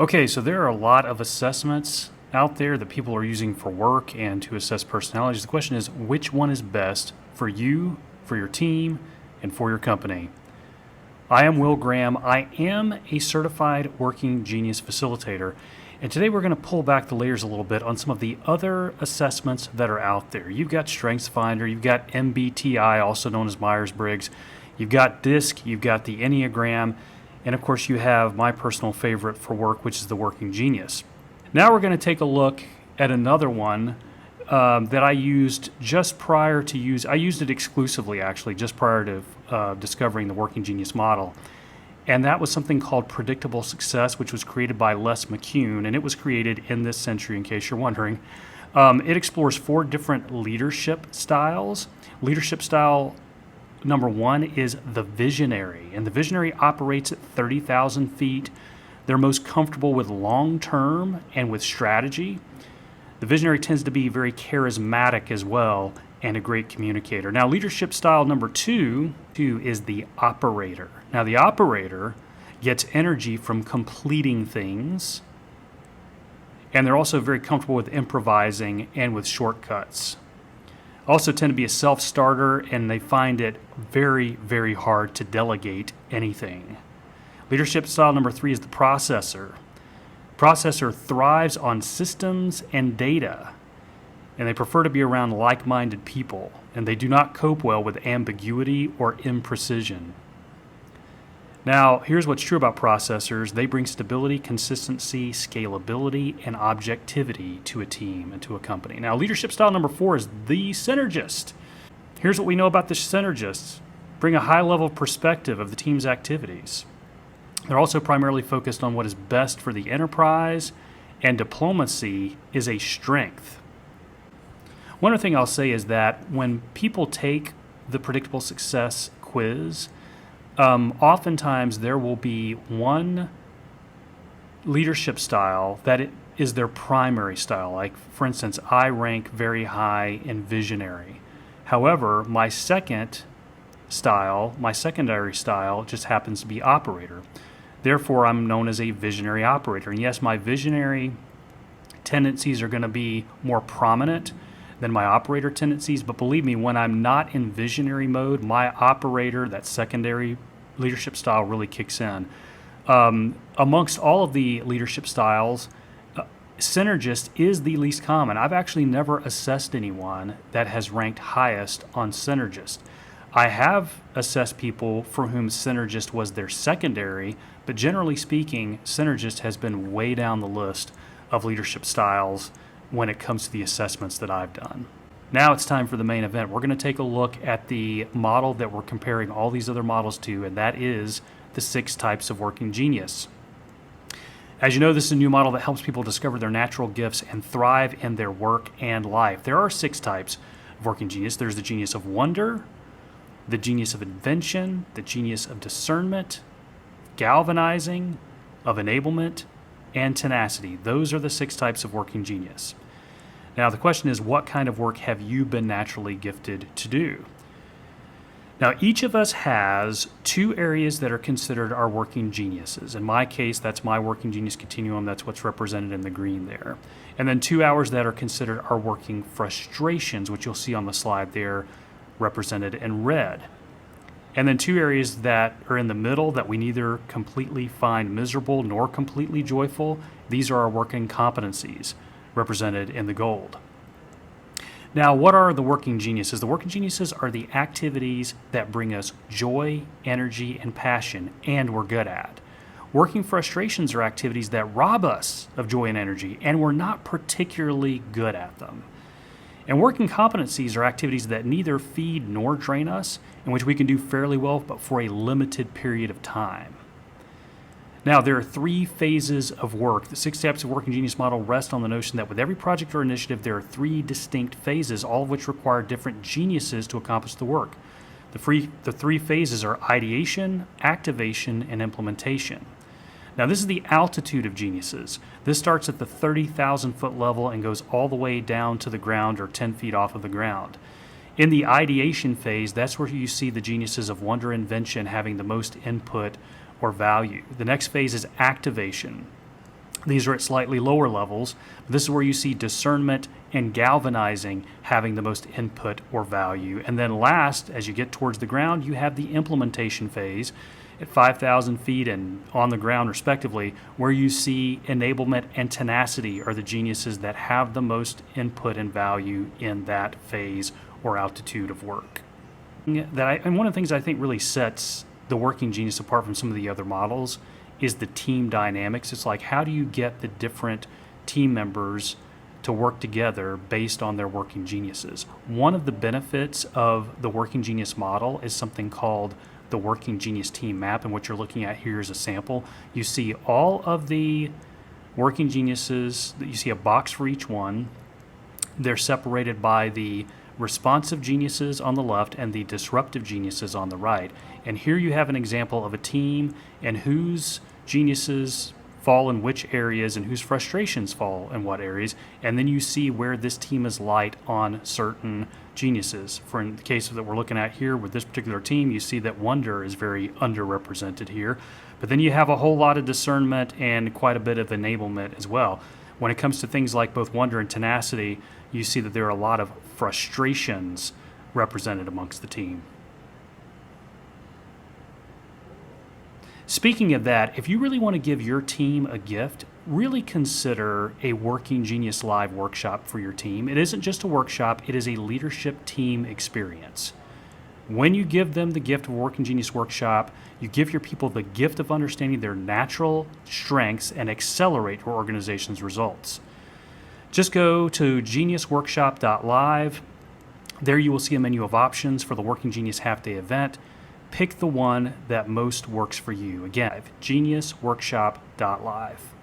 Okay, so there are a lot of assessments out there that people are using for work and to assess personalities. The question is, which one is best for you, for your team, and for your company? I am Will Graham. I am a certified Working Genius facilitator. And today we're going to pull back the layers a little bit on some of the other assessments that are out there. You've got StrengthsFinder, you've got MBTI, also known as Myers-Briggs, you've got DISC, you've got the Enneagram, and of course you have my personal favorite for work, which is the Working Genius. Now we're going to take a look at another one that I used just prior to I used it exclusively actually just prior to discovering the Working Genius model. And that was something called Predictable Success, which was created by Les McCune, and it was created in this century, in case you're wondering. It explores 4 different leadership styles. Leadership style number 1 is the visionary, and the visionary operates at 30,000 feet. They're most comfortable with long-term and with strategy. The visionary tends to be very charismatic as well and a great communicator. Now, leadership style number 2 is the operator. Now, the operator gets energy from completing things, and they're also very comfortable with improvising and with shortcuts. Also tend to be a self-starter, and they find it very, very hard to delegate anything. Leadership style number 3 is the processor. Processor thrives on systems and data, and they prefer to be around like-minded people, and they do not cope well with ambiguity or imprecision. Now, here's what's true about processors. They bring stability, consistency, scalability, and objectivity to a team and to a company. Now, leadership style number 4 is the synergist. Here's what we know about the synergists. Bring a high level of perspective of the team's activities. They're also primarily focused on what is best for the enterprise, and diplomacy is a strength. One other thing I'll say is that when people take the Predictable Success quiz, oftentimes there will be one leadership style that is their primary style. Like, for instance, I rank very high in visionary. However, my secondary style just happens to be operator. Therefore, I'm known as a visionary operator. And yes, my visionary tendencies are going to be more prominent than my operator tendencies, but believe me, when I'm not in visionary mode, my operator, that secondary leadership style, really kicks in. Amongst all of the leadership styles, synergist is the least common. I've actually never assessed anyone that has ranked highest on synergist. I have assessed people for whom synergist was their secondary, but generally speaking, synergist has been way down the list of leadership styles when it comes to the assessments that I've done. Now it's time for the main event. We're going to take a look at the model that we're comparing all these other models to, and that is the 6 types of Working Genius. As you know, this is a new model that helps people discover their natural gifts and thrive in their work and life. There are 6 types of Working Genius. There's the genius of wonder, the genius of invention, the genius of discernment, galvanizing, of enablement, and tenacity. Those are the 6 types of Working Genius. Now, the question is, what kind of work have you been naturally gifted to do? Now, each of us has 2 areas that are considered our Working Geniuses. In my case, that's my Working Genius continuum. That's what's represented in the green there. And then 2 hours that are considered our working frustrations, which you'll see on the slide there, represented in red. And then 2 areas that are in the middle that we neither completely find miserable nor completely joyful. These are our working competencies, represented in the gold. Now, what are the Working Geniuses? The Working Geniuses are the activities that bring us joy, energy, and passion, and we're good at. Working frustrations are activities that rob us of joy and energy, and we're not particularly good at them. And working competencies are activities that neither feed nor drain us, in which we can do fairly well, but for a limited period of time. Now, there are 3 phases of work. The 6 steps of Working Genius model rest on the notion that with every project or initiative, there are 3 distinct phases, all of which require different geniuses to accomplish the work. The 3 phases are ideation, activation, and implementation. Now, this is the altitude of geniuses. This starts at the 30,000 foot level and goes all the way down to the ground or 10 feet off of the ground. In the ideation phase, that's where you see the geniuses of wonder and invention having the most input or value. The next phase is activation. These are at slightly lower levels. This is where you see discernment and galvanizing having the most input or value. And then last, as you get towards the ground, you have the implementation phase at 5,000 feet and on the ground respectively, where you see enablement and tenacity are the geniuses that have the most input and value in that phase or altitude of work. And one of the things I think really sets the working genius apart from some of the other models is the team dynamics. It's like, how do you get the different team members to work together based on their working geniuses? One of the benefits of the working genius model is something called the working genius team map, and what you're looking at here is a sample. You see all of the working geniuses, you see a box for each one. They're separated by the responsive geniuses on the left and the disruptive geniuses on the right. And here you have an example of a team and whose geniuses fall in which areas and whose frustrations fall in what areas. And then you see where this team is light on certain geniuses. For in the case that we're looking at here with this particular team, you see that wonder is very underrepresented here. But then you have a whole lot of discernment and quite a bit of enablement as well. When it comes to things like both wonder and tenacity, you see that there are a lot of frustrations represented amongst the team. Speaking of that, if you really want to give your team a gift, really consider a Working Genius Live workshop for your team. It isn't just a workshop, it is a leadership team experience. When you give them the gift of a Working Genius workshop, you give your people the gift of understanding their natural strengths and accelerate your organization's results. Just go to geniusworkshop.live. There you will see a menu of options for the Working Genius half-day event. Pick the one that most works for you. Again, geniusworkshop.live.